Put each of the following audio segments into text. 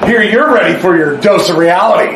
hear you're ready for your dose of reality.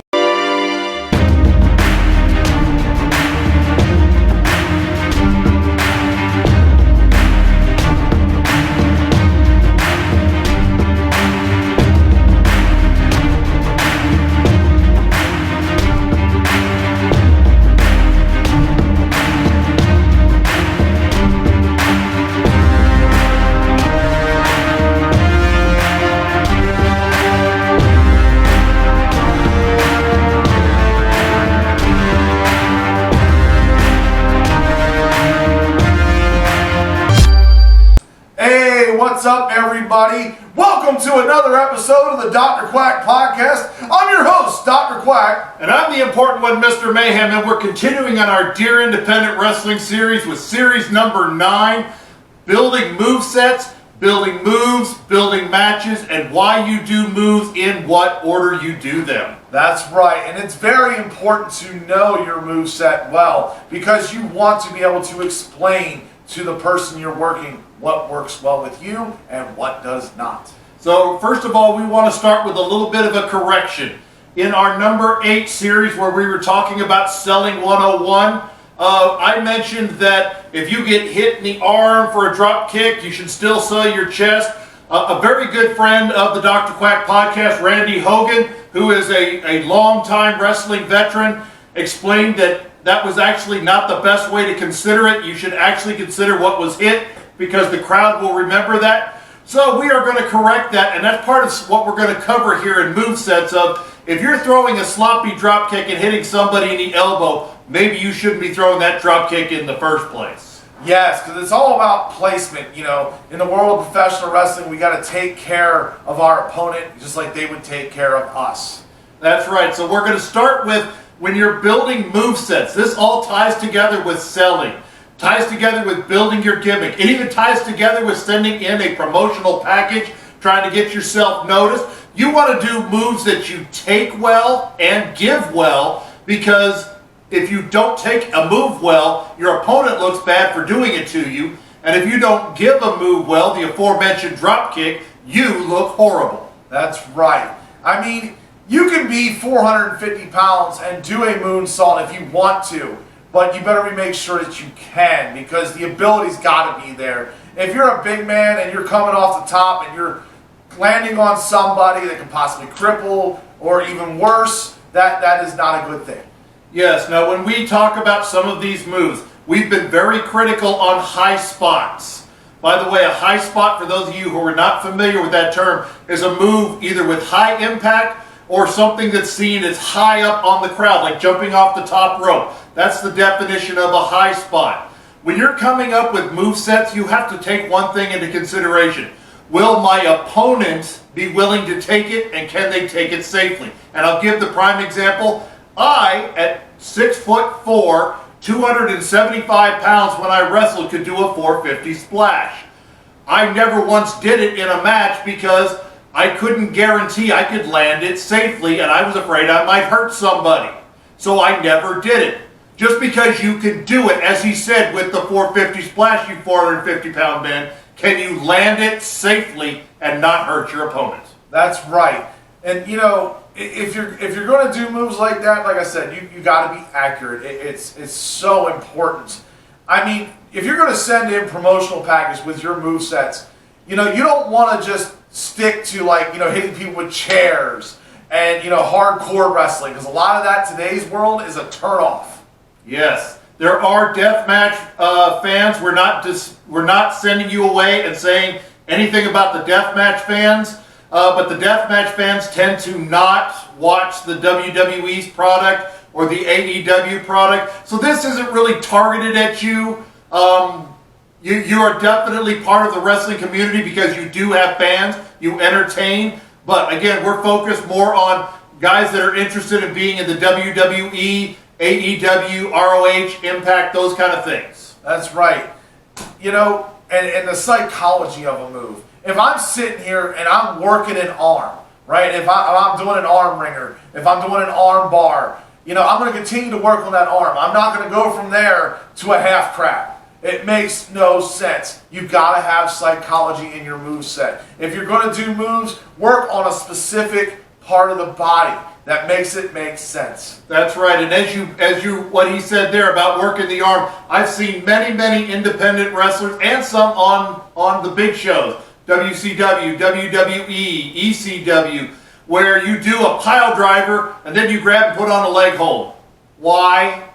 What's up, everybody? Welcome to another episode of the Dr. Quack podcast. I'm your host, Dr. Quack. And I'm the important one, Mr. Mayhem, and we're continuing on our Dear Independent Wrestling series with series number 9, building movesets, building moves, building matches, and why you do moves in what order you do them. That's right, and it's very important to know your moveset well because you want to be able to explain to the person you're working what works well with you and what does not. So first of all, we want to start with a little bit of a correction. In our number 8 series where we were talking about selling 101, I mentioned that if you get hit in the arm for a drop kick, you should still sell your chest. A very good friend of the Dr. Quack podcast, Randy Hogan, who is a long-time wrestling veteran, explained that that was actually not the best way to consider it. You should actually consider what was hit because the crowd will remember that. So we are going to correct that, and that's part of what we're going to cover here in movesets of if you're throwing a sloppy drop kick and hitting somebody in the elbow, maybe you shouldn't be throwing that drop kick in the first place. Yes, because it's all about placement. You know, in the world of professional wrestling, we got to take care of our opponent just like they would take care of us. That's right. So we're going to start with when you're building movesets. This all ties together with selling, ties together with building your gimmick. It even ties together with sending in a promotional package, trying to get yourself noticed. You want to do moves that you take well and give well, because if you don't take a move well, your opponent looks bad for doing it to you. And if you don't give a move well, the aforementioned drop kick, you look horrible. That's right. I mean, you can be 450 pounds and do a moonsault if you want to, but you better make sure that you can, because the ability's got to be there. If you're a big man and you're coming off the top and you're landing on somebody that can possibly cripple or even worse, that is not a good thing. Yes, now when we talk about some of these moves, we've been very critical on high spots. By the way, a high spot, for those of you who are not familiar with that term, is a move either with high impact or something that's seen as high up on the crowd, like jumping off the top rope. That's the definition of a high spot. When you're coming up with movesets, you have to take one thing into consideration. Will my opponent be willing to take it, and can they take it safely? And I'll give the prime example. I, at 6'4", 275 pounds when I wrestled, could do a 450 splash. I never once did it in a match because I couldn't guarantee I could land it safely, and I was afraid I might hurt somebody. So I never did it. Just because you can do it, as he said with the 450 splash, you 450-pound man, can you land it safely and not hurt your opponent? That's right. And you know, if you're going to do moves like that, like I said, you got to be accurate. It's so important. I mean, if you're going to send in promotional package with your movesets, you know, you don't want to just stick to, like, you know, hitting people with chairs and, you know, hardcore wrestling, because a lot of that today's world is a turnoff. Yes, there are Deathmatch fans. We're not sending you away and saying anything about the Deathmatch fans, but the Deathmatch fans tend to not watch the WWE's product or the AEW product, so this isn't really targeted at you. You are definitely part of the wrestling community because you do have fans, you entertain, but again, we're focused more on guys that are interested in being in the WWE, AEW, ROH, Impact, those kind of things. That's right. You know, and the psychology of a move. If I'm sitting here and I'm working an arm, right? If I'm doing an arm wringer, if I'm doing an arm bar, you know, I'm going to continue to work on that arm. I'm not going to go from there to a half crab. It makes no sense. You've got to have psychology in your moveset. If you're going to do moves, work on a specific part of the body that makes it make sense. That's right. And as you what he said there about working the arm, I've seen many independent wrestlers and some on the big shows, WCW, WWE, ECW, where you do a pile driver and then you grab and put on a leg hold. Why?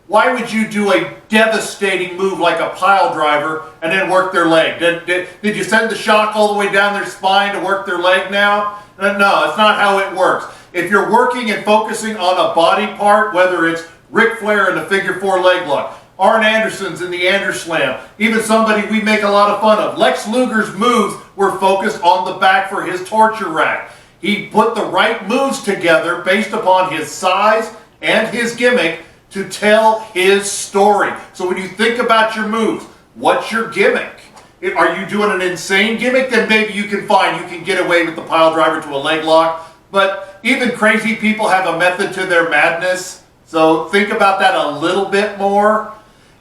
Why would you do a devastating move like a pile driver and then work their leg? Did you send the shock all the way down their spine to work their leg now? No, it's not how it works. If you're working and focusing on a body part, whether it's Ric Flair in the figure 4 leg lock, Arn Anderson's in the Anders Slam, even somebody we make a lot of fun of, Lex Luger's moves were focused on the back for his torture rack. He put the right moves together based upon his size and his gimmick to tell his story. So when you think about your moves, what's your gimmick? Are you doing an insane gimmick? Then maybe you can get away with the pile driver to a leg lock. But even crazy people have a method to their madness. So think about that a little bit more.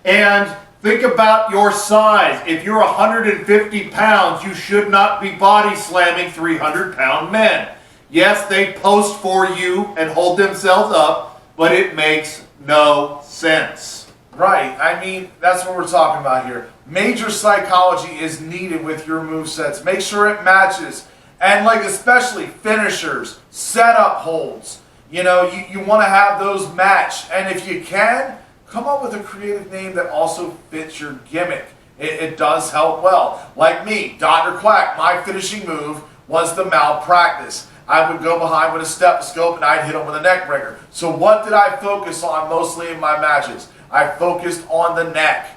And think about your size. If you're 150 pounds, you should not be body slamming 300-pound men. Yes, they post for you and hold themselves up, but it makes no sense. Right. I mean, that's what we're talking about here. Major psychology is needed with your movesets. Make sure it matches. And like especially finishers, setup holds. You know, you want to have those match. And if you can, come up with a creative name that also fits your gimmick. It does help well. Like me, Dr. Quack, my finishing move was the malpractice. I would go behind with a stethoscope and I'd hit him with a neck breaker. So what did I focus on mostly in my matches? I focused on the neck.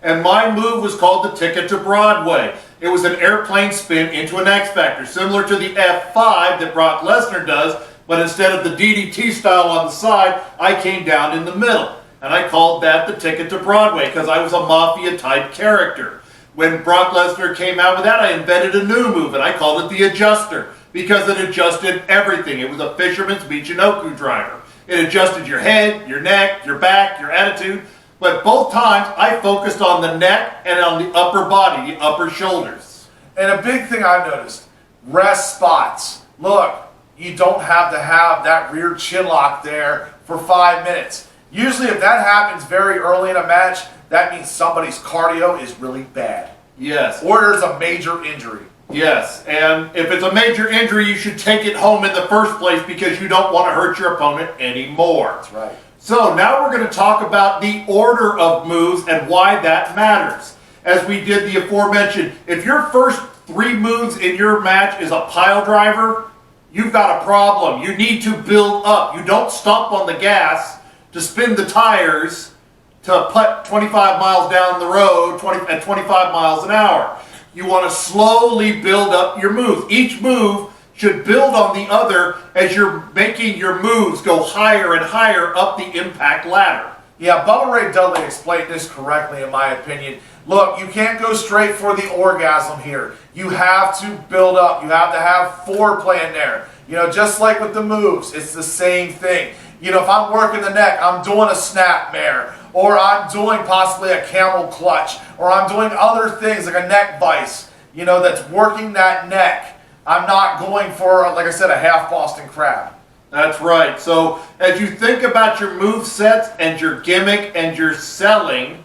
And my move was called the Ticket to Broadway. It was an airplane spin into an X Factor, similar to the F5 that Brock Lesnar does, but instead of the DDT style on the side, I came down in the middle. And I called that the Ticket to Broadway because I was a mafia type character. When Brock Lesnar came out with that, I invented a new move and I called it the Adjuster, because it adjusted everything. It was a fisherman's Michinoku driver. It adjusted your head, your neck, your back, your attitude. But both times, I focused on the neck and on the upper body, the upper shoulders. And a big thing I've noticed, rest spots. Look, you don't have to have that rear chin lock there for 5 minutes. Usually if that happens very early in a match, that means somebody's cardio is really bad. Yes. Or there's a major injury. Yes, and if it's a major injury, you should take it home in the first place because you don't want to hurt your opponent anymore. That's right. So now we're going to talk about the order of moves and why that matters. As we did the aforementioned, if your first 3 moves in your match is a pile driver, you've got a problem. You need to build up. You don't stomp on the gas to spin the tires to putt 25 miles down the road at 25 miles an hour. You want to slowly build up your moves. Each move should build on the other as you're making your moves go higher and higher up the impact ladder. Yeah, Bubba Ray Dudley explained this correctly in my opinion. Look, you can't go straight for the orgasm here. You have to build up. You have to have foreplay in there. You know, just like with the moves, it's the same thing. You know, if I'm working the neck, I'm doing a snap mare, or I'm doing possibly a camel clutch, or I'm doing other things like a neck vice, you know, that's working that neck. I'm not going for, like I said, a half Boston crab. That's right. So as you think about your move sets and your gimmick and your selling,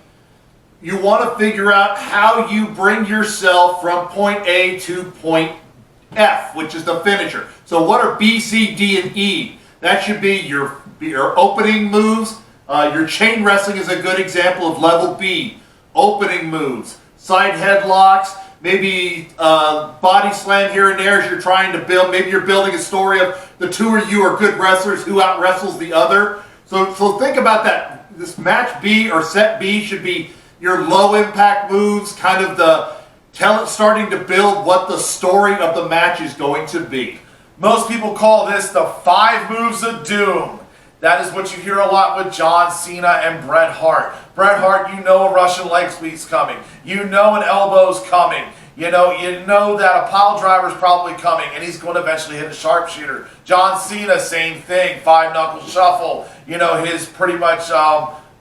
you want to figure out how you bring yourself from point A to point F, which is the finisher. So what are B, C, D, and E? That should be your opening moves. Your chain wrestling is a good example of level B. Opening moves, side headlocks, maybe body slam here and there as you're trying to build. Maybe you're building a story of the two of you are good wrestlers who out wrestles the other. So think about that. This match B or set B should be your low impact moves, kind of the starting to build what the story of the match is going to be. Most people call this the 5 moves of doom. That is what you hear a lot with John Cena and Bret Hart. Bret Hart, you know a Russian leg sweep's coming. You know an elbow's coming. You know that a pile driver's probably coming, and he's going to eventually hit a sharpshooter. John Cena, same thing, 5-knuckle shuffle. You know, his pretty much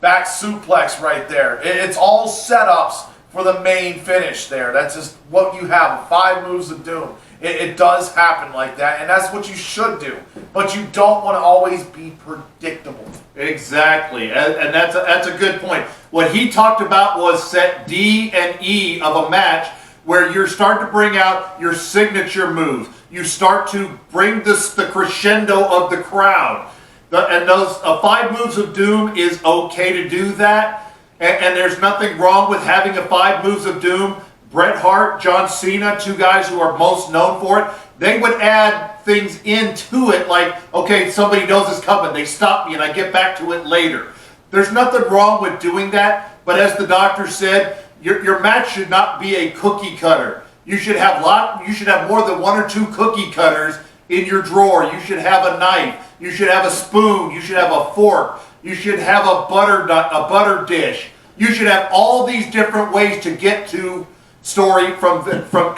back suplex right there. It's all setups for the main finish there. That's just what you have, 5 moves of doom. It does happen like that, and that's what you should do. But you don't want to always be predictable. Exactly, and that's a good point. What he talked about was set D and E of a match where you're starting to bring out your signature moves. You start to bring the crescendo of the crowd. And those 5 moves of doom is okay to do that. And there's nothing wrong with having a 5 moves of doom. Bret Hart, John Cena, 2 guys who are most known for it, they would add things into it like, okay, somebody knows it's coming. They stop me and I get back to it later. There's nothing wrong with doing that. But as the doctor said, your match should not be a cookie cutter. You should have more than 1 or 2 cookie cutters in your drawer. You should have a knife. You should have a spoon. You should have a fork. You should have a butter dish. You should have all these different ways to get to story from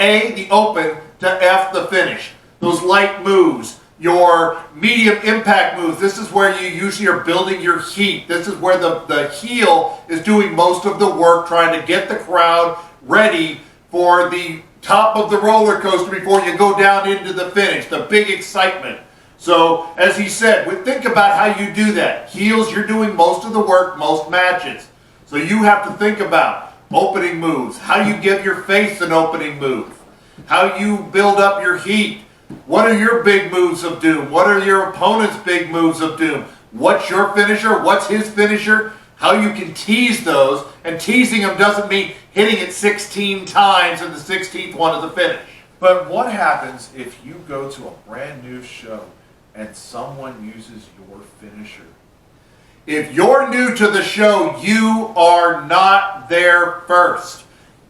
A, the open, to F, the finish. Those light moves, your medium impact moves. This is where you usually are building your heat. This is where the heel is doing most of the work, trying to get the crowd ready for the top of the roller coaster before you go down into the finish, the big excitement. So, as he said, think about how you do that. Heels, you're doing most of the work, most matches. So you have to think about opening moves, how you give your face an opening move, how you build up your heat. What are your big moves of doom? What are your opponent's big moves of doom? What's your finisher? What's his finisher? How you can tease those. And teasing them doesn't mean hitting it 16 times and the 16th one is the finish. But what happens if you go to a brand new show and someone uses your finisher? If you're new to the show, you are not there first.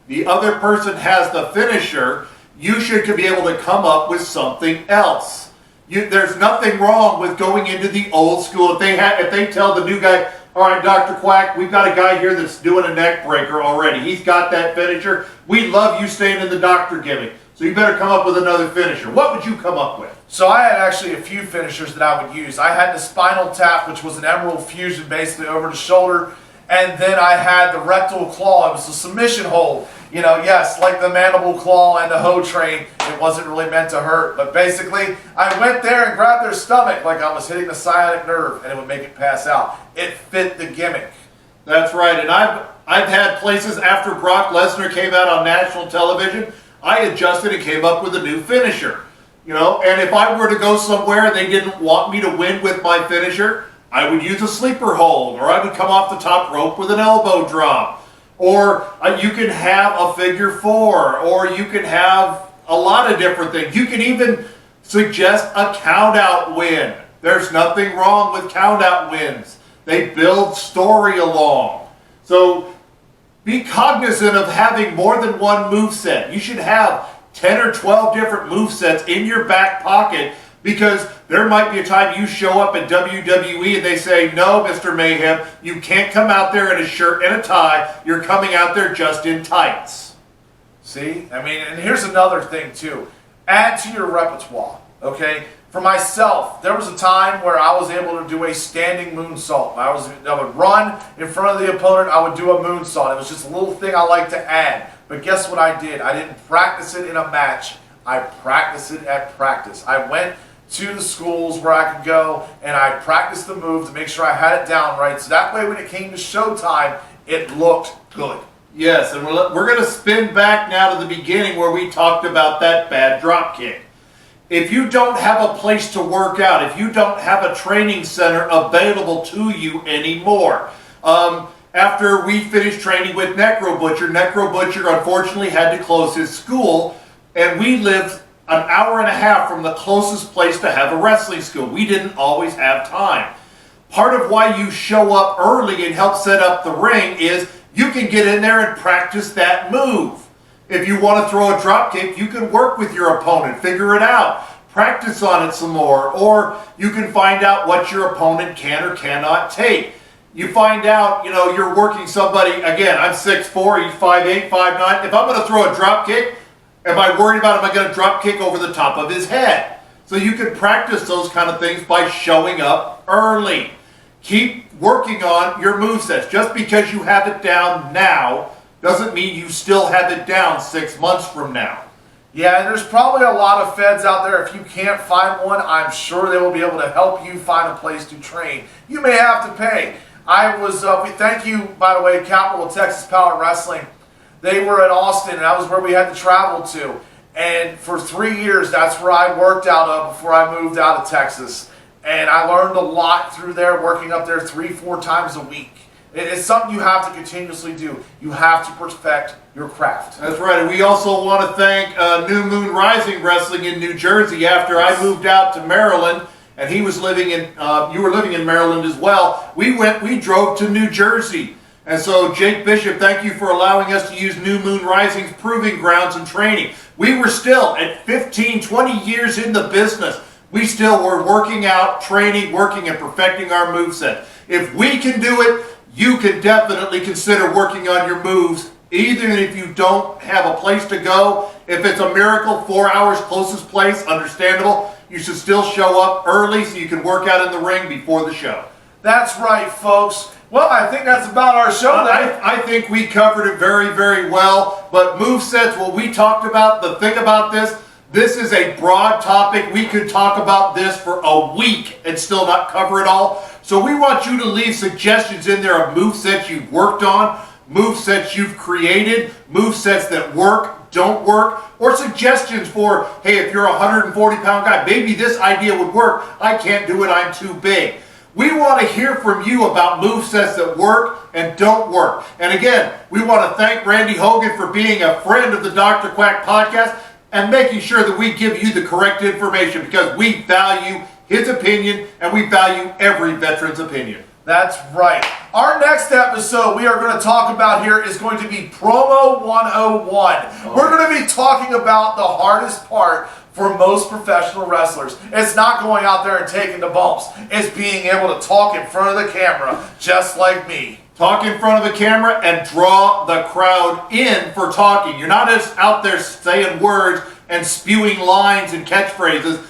The other person has the finisher. You should be able to come up with something else. There's nothing wrong with going into the old school. If they tell the new guy, all right, Dr. Quack, we've got a guy here that's doing a neck breaker already. He's got that finisher. We love you staying in the doctor gimmick. So you better come up with another finisher. What would you come up with? So I had actually a few finishers that I would use. I had the spinal tap, which was an emerald fusion basically over the shoulder. And then I had the rectal claw. It was a submission hold. You know, yes, like the mandible claw and the hoe train, it wasn't really meant to hurt. But basically, I went there and grabbed their stomach like I was hitting the sciatic nerve, and it would make it pass out. It fit the gimmick. That's right. And I've had places after Brock Lesnar came out on national television, I adjusted and came up with a new finisher. You know, and if I were to go somewhere and they didn't want me to win with my finisher, I would use a sleeper hold, or I would come off the top rope with an elbow drop. Or you can have a figure 4, or you can have a lot of different things. You can even suggest a count-out win. There's nothing wrong with count-out wins. They build story along. So be cognizant of having more than one moveset. You should have 10 or 12 different movesets in your back pocket, because there might be a time you show up at WWE and they say, no, Mr. Mayhem, you can't come out there in a shirt and a tie. You're coming out there just in tights. See? I mean, and here's another thing, too. Add to your repertoire, okay? For myself, there was a time where I was able to do a standing moonsault. I would run in front of the opponent. I would do a moonsault. It was just a little thing I like to add. But guess what I did? I didn't practice it in a match. I practiced it at practice. I went to the schools where I could go, and I practiced the move to make sure I had it down right. So that way when it came to showtime, it looked good. Yes, and we're going to spin back now to the beginning where we talked about that bad drop kick. If you don't have a place to work out, if you don't have a training center available to you anymore, after we finished training with Necro Butcher unfortunately had to close his school, and we lived an hour and a half from the closest place to have a wrestling school. We didn't always have time. Part of why you show up early and help set up the ring is you can get in there and practice that move. If you want to throw a drop kick, you can work with your opponent, figure it out, practice on it some more, or you can find out what your opponent can or cannot take. You find out, you know, you're working somebody, again, I'm 6'4", he's 5'8", 5'9". If I'm going to throw a drop kick, am I worried about, am I going to drop kick over the top of his head? So you can practice those kind of things by showing up early. Keep working on your movesets. Just because you have it down now doesn't mean you still have it down 6 months from now. Yeah, and there's probably a lot of feds out there. If you can't find one, I'm sure they will be able to help you find a place to train. You may have to pay. Thank you, by the way, Capital Texas Power Wrestling. They were at Austin, and that was where we had to travel to. And for 3 years, that's where I worked out of before I moved out of Texas. And I learned a lot through there, working up there 3-4 times a week. It's something you have to continuously do. You have to perfect your craft. That's right. And we also want to thank New Moon Rising Wrestling in New Jersey. After I moved out to Maryland, and he was living in, you were living in Maryland as well, we drove to New Jersey. And so, Jake Bishop, thank you for allowing us to use New Moon Rising's proving grounds and training. We were still, at 15, 20 years in the business, we still were working out, training, working, and perfecting our moveset. If we can do it, you can definitely consider working on your moves, even if you don't have a place to go. If it's a miracle, 4 hours closest place, understandable. You should still show up early so you can work out in the ring before the show. That's right, folks. Well, I think that's about our show today. I think we covered it very, very well. But movesets, what we talked about, the thing about this is a broad topic. We could talk about this for a week and still not cover it all. So we want you to leave suggestions in there of movesets you've worked on, movesets you've created, movesets that work, don't work, or suggestions for, hey, if you're a 140-pound guy, maybe this idea would work. I can't do it, I'm too big. We want to hear from you about movesets that work and don't work. And again, we want to thank Randy Hogan for being a friend of the Dr. Quack podcast and making sure that we give you the correct information, because we value his opinion and we value every veteran's opinion. That's right. Our next episode we are going to talk about here is going to be Promo 101. We're going to be talking about the hardest part for most professional wrestlers. It's not going out there and taking the bumps. It's being able to talk in front of the camera, just like me. Talk in front of a camera and draw the crowd in for talking. You're not just out there saying words and spewing lines and catchphrases.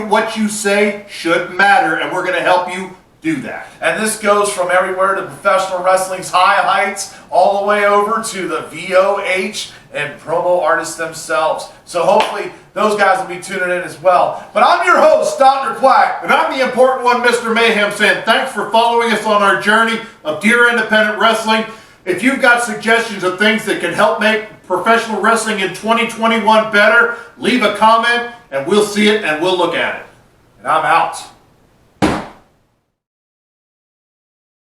What you say should matter, and we're going to help you do that. And this goes from everywhere to professional wrestling's high heights all the way over to the VOH and promo artists themselves. So hopefully those guys will be tuning in as well. But I'm your host, Dr. Quack. And I'm the important one, Mr. Mayhem, saying thanks for following us on our journey of Dear Independent Wrestling. If you've got suggestions of things that can help make professional wrestling in 2021 better, leave a comment and we'll see it and we'll look at it. And I'm out.